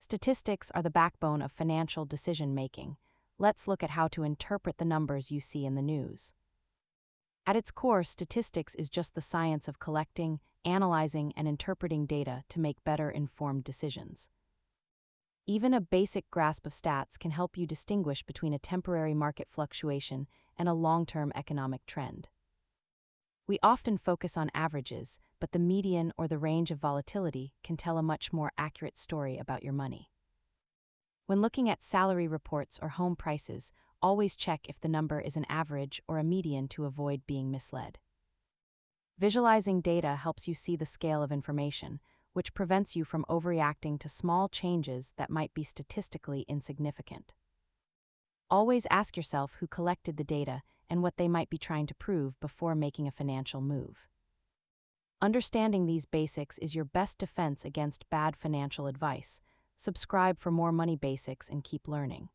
Statistics are the backbone of financial decision-making. Let's look at how to interpret the numbers you see in the news. At its core, statistics is just the science of collecting, analyzing, and interpreting data to make better informed decisions. Even a basic grasp of stats can help you distinguish between a temporary market fluctuation and a long-term economic trend. We often focus on averages, but the median or the range of volatility can tell a much more accurate story about your money. When looking at salary reports or home prices, always check if the number is an average or a median to avoid being misled. Visualizing data helps you see the scale of information, which prevents you from overreacting to small changes that might be statistically insignificant. Always ask yourself who collected the data and what they might be trying to prove before making a financial move. Understanding these basics is your best defense against bad financial advice. Subscribe for more money basics and keep learning.